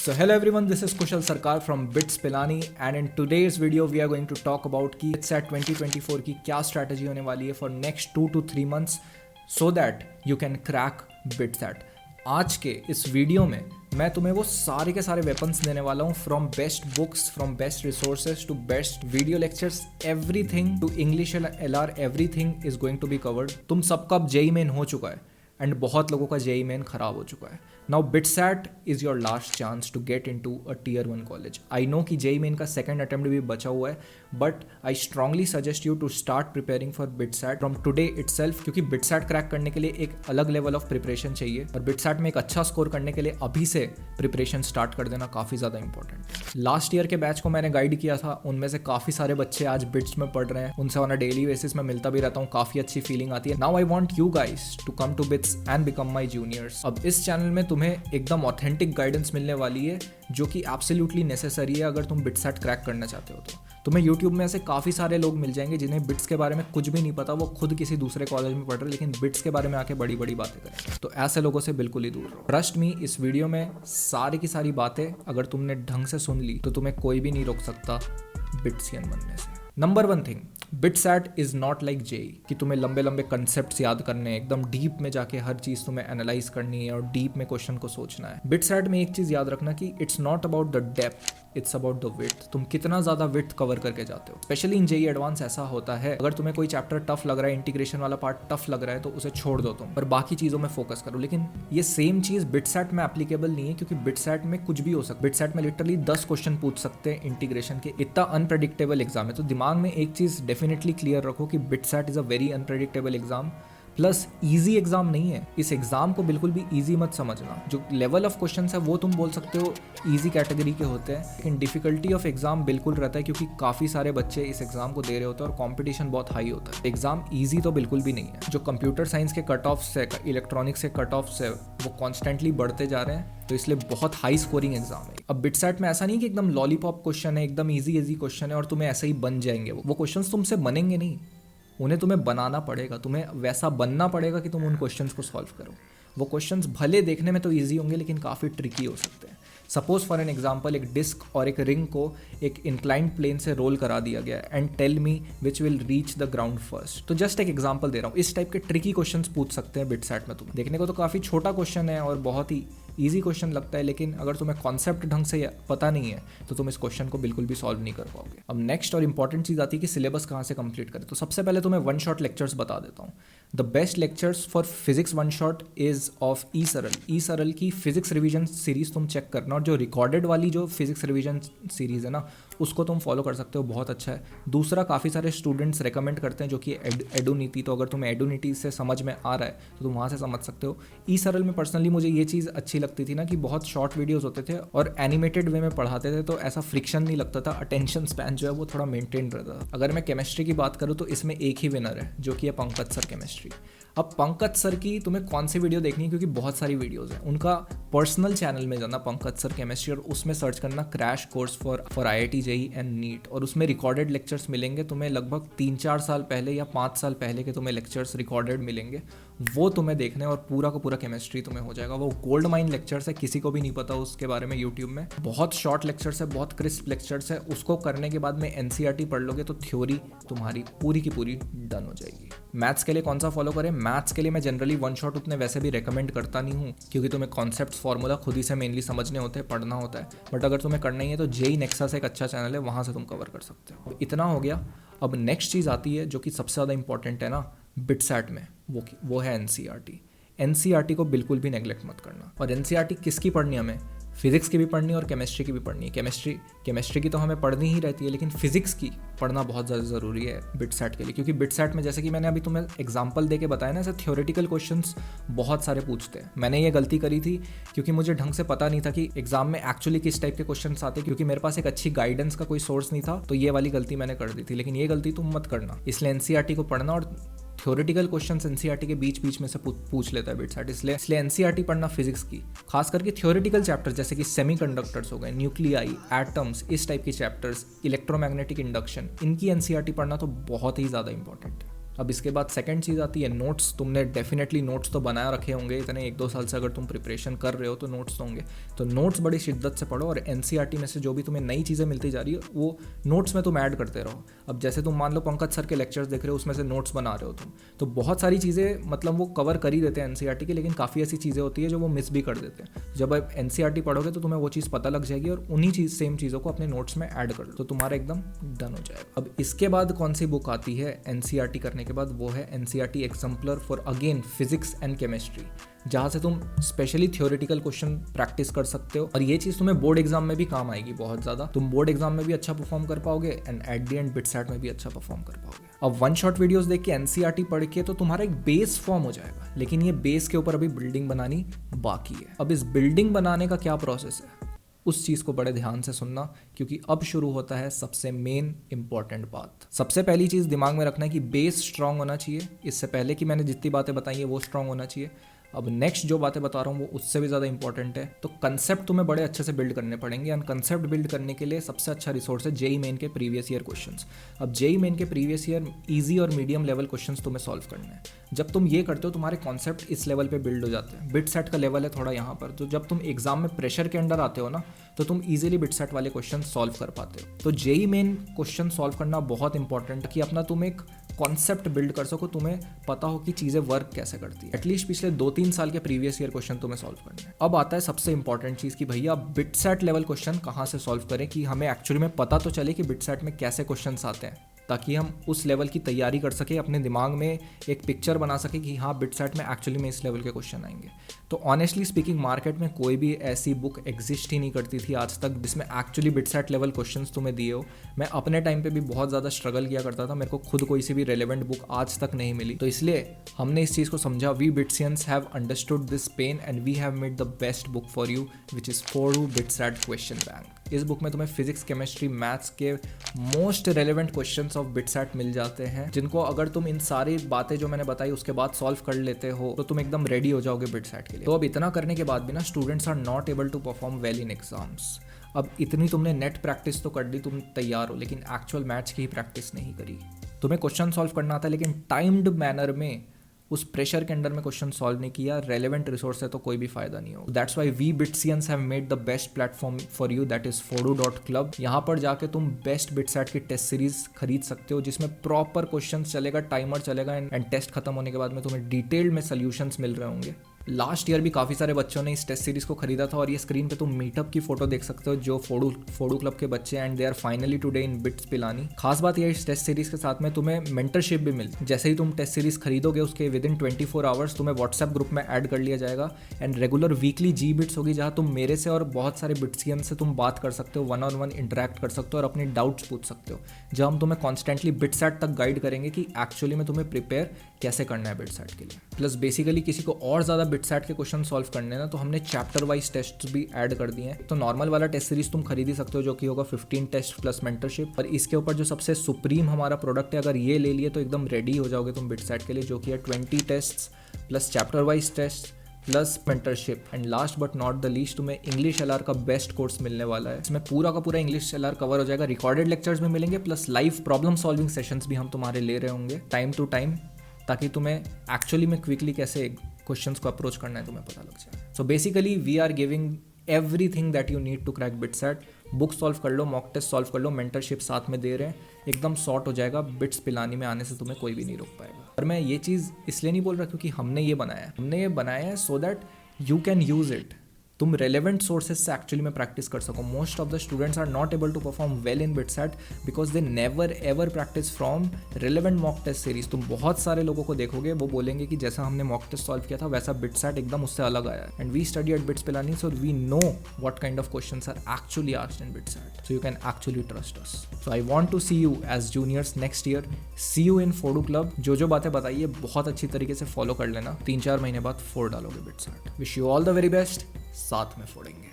So hello everyone, this is Kushal Sarkar from BITS Pilani and in today's video we are going to talk about कि BITSAT 2024 की क्या strategy होने वाली है for next 2 to 3 months so that you can crack BITSAT। आज के इस video में मैं तुम्हें वो सारे के सारे वेपन्स देने वाला हूँ from best books, from best resources to best video lectures, everything to English LR, everything is going to be covered. तुम सबका जेई मेन हो चुका है एंड बहुत लोगों का जेई मेन खराब हो चुका है। Now BITSAT is your last chance to get into a Tier 1 college. I know कि जेई मेन का सेकंड अटेम्प्ट भी बचा हुआ है, but I strongly suggest you to start preparing for BITSAT from today itself, क्योंकि BITSAT crack करने के लिए एक अलग लेवल ऑफ प्रिपरेशन चाहिए और BITSAT में एक अच्छा स्कोर करने के लिए अभी से प्रिपरेशन स्टार्ट कर देना काफ़ी ज़्यादा इंपॉर्टेंट। लास्ट ईयर के बैच को मैंने गाइड किया था, उनमें से काफ़ी सारे बच्चे आज बिट्स में पढ़ रहे हैं, उनसे ऑन अ डेली बेसिस में मिलता भी रहता हूँ, काफ़ी अच्छी फीलिंग आती है। Now I want you guys to come to BITS and become my juniors. अब इस चैनल में तुम्हें एकदम ऑथेंटिक गाइडेंस मिलने वाली है जो कि एब्सोल्युटली नेसेसरी है अगर तुम BITSAT क्रैक करना चाहते हो। तो तुम्हें यूट्यूब में ऐसे काफ़ी सारे लोग मिल जाएंगे जिन्हें बिट्स के बारे में कुछ भी नहीं पता, वो खुद किसी दूसरे कॉलेज में पढ़ रहे लेकिन बिट्स के बारे में आके बड़ी बड़ी बातें करें। तो ऐसे लोगों से बिल्कुल ही दूर रहो। ट्रस्ट मी, इस वीडियो में सारी की सारी बातें अगर तुमने ढंग से सुन ली तो तुम्हें कोई भी नहीं रोक सकता बिट्सियन बनने से। Number 1 thing, BITSAT is not like JEE कि तुम्हें लंबे लंबे कंसेप्ट याद करने हैं, एकदम डीप में जाके हर चीज तुम्हें एनालाइज करनी है और डीप में क्वेश्चन को सोचना है। BITSAT में एक चीज याद रखना कि it's not about the depth, it's about the width. तुम कितना ज्यादा विड्थ कवर करके जाते हो। स्पेशली इन जेई एडवांस ऐसा होता है, अगर तुम्हें कोई चैप्टर टफ लग रहा है, इंटीग्रेशन वाला पार्ट टफ लग रहा है तो उसे छोड़ दो तुम, पर बाकी चीजों में फोकस करो। लेकिन ये सेम चीज BITSAT में एप्लीकेबल नहीं है, क्योंकि BITSAT में कुछ भी हो सकता है। BITSAT में लिटरली 10 क्वेश्चन पूछ सकते हैं इंटीग्रेशन के, इतना अनप्रेडिक्टेबल एग्जाम है। तो दिमाग में एक चीज डेफिनेटली क्लियर रखो कि BITSAT is a very unpredictable exam, plus easy exam नहीं है। इस एग्जाम को बिल्कुल भी इजी मत समझना। जो लेवल ऑफ क्वेश्चंस है वो तुम बोल सकते हो इजी कैटेगरी के होते हैं, लेकिन डिफिकल्टी ऑफ एग्जाम बिल्कुल रहता है, क्योंकि काफ़ी सारे बच्चे इस एग्जाम को दे रहे होते हैं और कंपटीशन बहुत हाई होता है। एग्जाम इजी तो बिल्कुल भी नहीं है। जो कंप्यूटर साइंस के कट ऑफ्स है, इलेक्ट्रॉनिक्स के कट ऑफ्स है, वो कॉन्स्टेंटली बढ़ते जा रहे हैं, तो इसलिए बहुत हाई स्कोरिंग एग्जाम है। अब BITSAT में ऐसा नहीं कि एकदम लॉलीपॉप क्वेश्चन है, एकदम ईजी क्वेश्चन है और तुम्हें ऐसे ही बन जाएंगे। वो क्वेश्चन तुमसे बनेंगे नहीं, उन्हें तुम्हें बनाना पड़ेगा, तुम्हें वैसा बनना पड़ेगा कि तुम उन क्वेश्चंस को सॉल्व करो। वो क्वेश्चंस भले देखने में तो इजी होंगे लेकिन काफ़ी ट्रिकी हो सकते हैं। सपोज फॉर एन एग्जाम्पल, एक डिस्क और एक रिंग को एक इंक्लाइंड प्लेन से रोल करा दिया गया है and tell me which will reach the ground first. तो जस्ट एक एग्जाम्पल दे रहा हूँ, इस टाइप के ट्रिकी क्वेश्चंस पूछ सकते हैं BITSAT में। तुम देखने को तो काफ़ी छोटा क्वेश्चन है और बहुत ही ईजी क्वेश्चन लगता है, लेकिन अगर तुम्हें कॉन्सेप्ट ढंग से पता नहीं है तो तुम इस क्वेश्चन को बिल्कुल भी सॉल्व नहीं कर पाओगे। अब नेक्स्ट और इंपॉर्टेंट चीज़ आती है कि सिलेबस कहाँ से कंप्लीट करें। तो सबसे पहले तुम्हें 1 शॉट लेक्चर्स बता देता हूँ। The best lectures for physics 1 shot is of eSaral की फिजिक्स रिवीजन सीरीज तुम चेक करना, और जो रिकॉर्डेड वाली जो फिजिक्स रिवीजन सीरीज है ना, उसको तुम फॉलो कर सकते हो, बहुत अच्छा है। दूसरा, काफ़ी सारे स्टूडेंट्स रेकमेंड करते हैं जो कि एडुनीति, तो अगर तुम्हें एडुनीति से समझ में आ रहा है तो तुम वहाँ से समझ सकते हो। ई सरल में पर्सनली मुझे ये चीज़ अच्छी लगती थी ना कि बहुत शॉर्ट वीडियोस होते थे और एनिमेटेड वे में पढ़ाते थे, तो ऐसा फ्रिक्शन नहीं लगता था, अटेंशन स्पैन जो है वो थोड़ा मेंटेन रहता था। अगर मैं केमिस्ट्री की बात करूँ तो इसमें एक ही विनर है जो कि है पंकज सर केमिस्ट्री। अब पंकज सर की तुम्हें कौन सी वीडियो देखनी है, क्योंकि बहुत सारी वीडियोस हैं। उनका पर्सनल चैनल में जाना पंकज सर केमिस्ट्री और उसमें सर्च करना crash course for IIT JEE and NEET, और उसमें रिकॉर्डेड लेक्चर्स मिलेंगे तुम्हें। लगभग 3-4 साल पहले या 5 साल पहले के तुम्हें लेक्चर्स रिकॉर्डेड मिलेंगे, वो तुम्हें देखने और पूरा का पूरा केमिस्ट्री तुम्हें हो जाएगा। वो गोल्ड माइन लेक्चर्स है, किसी को भी नहीं पता उसके बारे में यूट्यूब में। बहुत शॉर्ट लेक्चर्स है, बहुत क्रिस्प लेक्चर्स है। उसको करने के बाद में NCERT पढ़ लोगे तो थ्योरी तुम्हारी पूरी की पूरी डन हो जाएगी। मैथ्स के लिए कौन सा फॉलो करें? मैथ्स के लिए मैं जनरली 1 शॉट उतने वैसे भी रेकमेंड करता नहीं हूँ, क्योंकि तुम्हें कॉन्सेप्ट फार्मूला खुद ही से मेनली समझने होते हैं, पढ़ना होता है। बट अगर तुम्हें करना ही है तो JEE Nexus एक अच्छा चैनल है, वहाँ से तुम कवर कर सकते हो। इतना हो गया। अब नेक्स्ट चीज़ आती है जो कि सबसे ज़्यादा इंपॉर्टेंट है ना BITSAT में, वो है NCERT को बिल्कुल भी नेग्लेक्ट मत करना। और NCERT किसकी पढ़नी है? हमें फिजिक्स की भी पढ़नी है और केमिस्ट्री की भी पढ़नी है। केमिस्ट्री की तो हमें पढ़नी ही रहती है, लेकिन फिजिक्स की पढ़ना बहुत ज़्यादा ज़रूरी है BITSAT के लिए, क्योंकि BITSAT में जैसे कि मैंने अभी तुम्हें एग्जांपल दे के बताया ना, ऐसे थ्योरेटिकल क्वेश्चंस बहुत सारे पूछते हैं। मैंने ये गलती करी थी क्योंकि मुझे ढंग से पता नहीं था कि एग्जाम में एक्चुअली किस टाइप के क्वेश्चन आते, क्योंकि मेरे पास एक अच्छी गाइडेंस का कोई सोर्स नहीं था, तो ये वाली गलती मैंने कर दी थी। लेकिन ये गलती तुम मत करना, इसलिए NCERT को पढ़ना, और थ्योरेटिकल क्वेश्चंस NCERT के बीच में से पूछ लेता है BITSAT, इसलिए NCERT पढ़ना फिजिक्स की, खास करके थ्योरेटिकल चैप्टर्स जैसे कि सेमीकंडक्टर्स हो गए, न्यूक्लियाई, एटम्स, इस टाइप के चैप्टर्स, इलेक्ट्रोमैग्नेटिक इंडक्शन, इनकी NCERT पढ़ना तो बहुत ही ज़्यादा इंपॉर्टेंट है। अब इसके बाद सेकंड चीज़ आती है नोट्स। तुमने डेफिनेटली नोट्स तो बना रखे होंगे, इतने 1-2 साल से अगर तुम प्रिपरेशन कर रहे हो तो नोट्स तो होंगे। तो नोट्स बड़ी शिद्दत से पढ़ो और एनसीईआरटी में से जो भी तुम्हें नई चीज़ें मिलती जा रही है वो नोट्स में तुम ऐड करते रहो। अब जैसे तुम मान लो पंकज सर के लेक्चर्स देख रहे हो, उसमें से नोट्स बना रहे हो तुम, तो बहुत सारी चीज़ें मतलब वो कवर कर ही देते हैं एनसीईआरटी के, लेकिन काफ़ी ऐसी चीज़ें होती है जो वो मिस भी कर देते हैं। जब आप एनसीईआरटी पढ़ोगे तो तुम्हें वो चीज़ पता लग जाएगी और उन्हीं सेम चीज़ों को अपने नोट्स में ऐड कर लो तो तुम्हारा एकदम डन हो जाएगा। अब इसके बाद कौन सी बुक आती है एनसीईआरटी करने के बाद, वो है NCERT exemplar for again physics and chemistry, जहाँ से तुम स्पेशली थ्योरेटिकल क्वेश्चन प्रैक्टिस कर सकते हो और ये चीज़ तुम्हें बोर्ड एग्जाम में भी काम आएगी बहुत ज़्यादा। तुम बोर्ड एग्जाम में भी अच्छा परफॉर्म कर पाओगे and at the end BITSAT में भी अच्छा परफॉर्म कर पाओगे। अब वन शॉट वीडियोस देख के एनसीईआरटी पढ़ के तो तुम्हारा एक बेस फॉर्म हो जाएगा, लेकिन ये बेस के ऊपर अभी बिल्डिंग बनानी बाकी है। अब इस बिल्डिंग बनाने का क्या प्रोसेस है उस चीज़ को बड़े ध्यान से सुनना, क्योंकि अब शुरू होता है सबसे मेन इंपॉर्टेंट बात। सबसे पहली चीज़ दिमाग में रखना है कि बेस स्ट्रांग होना चाहिए। इससे पहले कि मैंने जितनी बातें बताई है वो स्ट्रांग होना चाहिए। अब नेक्स्ट जो बातें बता रहा हूँ वो उससे भी ज़्यादा इंपॉर्टेंट है। तो कंसेप्ट तुम्हें बड़े अच्छे से बिल्ड करने पड़ेंगे एंड कंसेप्ट बिल्ड करने के लिए सबसे अच्छा रिसोर्स है जेईई मेन के प्रीवियस ईयर क्वेश्चंस। अब जेईई मेन के प्रीवियस ईयर इजी और मीडियम लेवल क्वेश्चंस तुम्हें सॉल्व करने हैं। जब तुम ये करते हो तुम्हारे कॉन्सेप्ट इस लेवल पे बिल्ड हो जाते हैं। बिटसैट का लेवल है थोड़ा यहाँ पर, तो जब तुम एग्जाम में प्रेशर के अंडर आते हो ना तो तुम इजीली बिटसैट वाले क्वेश्चन सॉल्व कर पाते हो। तो जेईई मेन क्वेश्चन सॉल्व करना बहुत इंपॉर्टेंट है कि अपना तुम एक कॉन्सेप्ट बिल्ड कर सको, तुम्हें पता हो कि चीज़ें वर्क कैसे करती है। एटलीस्ट पिछले 2-3 साल के प्रीवियस ईयर क्वेश्चन तुम्हें सॉल्व करने हैं। अब आता है सबसे इंपॉर्टेंट चीज़ कि भैया बिटसैट लेवल क्वेश्चन कहाँ से सॉल्व करें, कि हमें एक्चुअली में पता तो चले कि बिटसैट में कैसे क्वेश्चन आते हैं, ताकि हम उस लेवल की तैयारी कर सके, अपने दिमाग में एक पिक्चर बना सके कि हाँ बिटसैट में एक्चुअली में इस लेवल के क्वेश्चन आएंगे। तो ऑनेस्टली स्पीकिंग मार्केट में कोई भी ऐसी बुक एग्जिस्ट ही नहीं करती थी आज तक जिसमें एक्चुअली बिटसैट लेवल क्वेश्चंस तुम्हें दिए हो। मैं अपने टाइम पे भी बहुत ज़्यादा स्ट्रगल किया करता था, मेरे को खुद कोई सी भी रेलेवेंट बुक आज तक नहीं मिली। तो इसलिए हमने इस चीज़ को समझा, we BITSians have understood this pain and we have made the best book for you which is Fodu BITSAT question bank. इस बुक में तुम्हें फिजिक्स, केमिस्ट्री, मैथ्स के most relevant questions of BITSAT मिल जाते हैं, जिनको अगर तुम इन सारी बातें जो मैंने बताई उसके बाद सॉल्व कर लेते हो तो तुम एकदम रेडी हो जाओगे बिटसैट के लिए। तो अब इतना करने के बाद भी ना students are not able to perform well in exams. अब इतनी तुमने नेट प्रैक्टिस तो कर ली, तुम तैयार हो, लेकिन एक्चुअल मैथ्स की ही प्रैक्टिस नहीं करी। तुम्हें क्वेश्चन सॉल्व करना आता है लेकिन टाइम्ड मैनर में, उस प्रेशर के अंडर में क्वेश्चन सॉल्व नहीं किया, रेलेवेंट रिसोर्स है तो कोई भी फायदा नहीं होगा। That's why we BITSians have made the best platform for you, that is fodu.club। यहाँ पर जाके तुम बेस्ट बिटसैट की टेस्ट सीरीज खरीद सकते हो जिसमें प्रॉपर क्वेश्चन चलेगा, टाइमर चलेगा एंड टेस्ट खत्म होने के बाद में तुम्हें डिटेल्ड में सोल्यूशंस मिल रहे होंगे। लास्ट ईयर भी काफ़ी सारे बच्चों ने इस टेस्ट सीरीज को खरीदा था और ये स्क्रीन पे तुम मीटअप की फोटो देख सकते हो जो फोडू क्लब के बच्चे and they are finally today in BITS Pilani. खास बात यह इस टेस्ट सीरीज के साथ में तुम्हें मेंटरशिप भी मिलती है। जैसे ही तुम टेस्ट सीरीज खरीदोगे उसके विद इन 24 आवर्स तुम्हें व्हाट्सएप ग्रुप में ऐड कर लिया जाएगा एंड रेगुलर वीकली जी बिट्स होगी जहाँ तुम मेरे से और बहुत सारे बिट्सियन से तुम बात कर सकते हो, 1-on-1 इंटरेक्ट कर सकते हो और अपने डाउट्स पूछ सकते हो, जहाँ हम तुम्हें कॉन्स्टेंटली बिटसैट तक गाइड करेंगे कि एक्चुअली में तुम्हें प्रिपेयर कैसे करना है बिटसैट के लिए। प्लस बेसिकली किसी को और ज़्यादा बिटसैट के क्वेश्चन सॉल्व करने ना तो हमने चैप्टर वाइज टेस्ट भी ऐड कर दिए हैं। तो नॉर्मल वाला टेस्ट सीरीज तुम खरीद ही सकते हो जो कि होगा 15 टेस्ट प्लस मेंटरशिप, और इसके ऊपर जो सबसे सुप्रीम हमारा प्रोडक्ट है, अगर ये ले लिए तो एकदम रेडी हो जाओगे तुम बिटसैट के लिए, जो कि है 20 test plus chapter wise test plus mentorship. And last but not the least तुम्हें इंग्लिश एलआर का बेस्ट कोर्स मिलने वाला है। इसमें पूरा का पूरा इंग्लिश एलआर कवर हो जाएगा, रिकॉर्डेड लेक्चर्स भी मिलेंगे plus live problem solving sessions भी हम तुम्हारे ले रहे होंगे टाइम टू टाइम, ताकि तुम्हें एक्चुअली में क्विकली कैसे क्वेश्चंस को अप्रोच करना है तुम्हें पता लग जाए। So basically we are giving everything that you need to crack BITSAT. Book solve कर लो, मॉक टेस्ट सॉल्व कर लो, मेंटरशिप साथ में दे रहे हैं, एकदम सॉर्ट हो जाएगा। बिट्स पिलानी में आने से तुम्हें कोई भी नहीं रोक पाएगा। और मैं ये चीज़ इसलिए नहीं बोल रहा क्योंकि हमने ये बनाया है so that you can use it. तुम रेलेवेंट सोर्सेज से एक्चुअली में प्रैक्टिस कर सको। Most of the students are not able to perform well in BITSAT because they never ever practice from relevant mock test series. तुम बहुत सारे लोगों को देखोगे वो बोलेंगे कि जैसा हमने मॉक टेस्ट सॉल्व किया था वैसा बिटसैट एकदम उससे अलग आया है। And we study at BITS Pilani so we know what kind of questions are actually asked in BITSAT, so you can actually trust us. So I want to see you as juniors next year. See you in Fodu club. जो बातें बताइए बहुत अच्छी तरीके से follow कर लेना, 3-4 महीने बाद फोड़ डालोगे BITSAT. Wish you all the very best, साथ में फोड़ेंगे।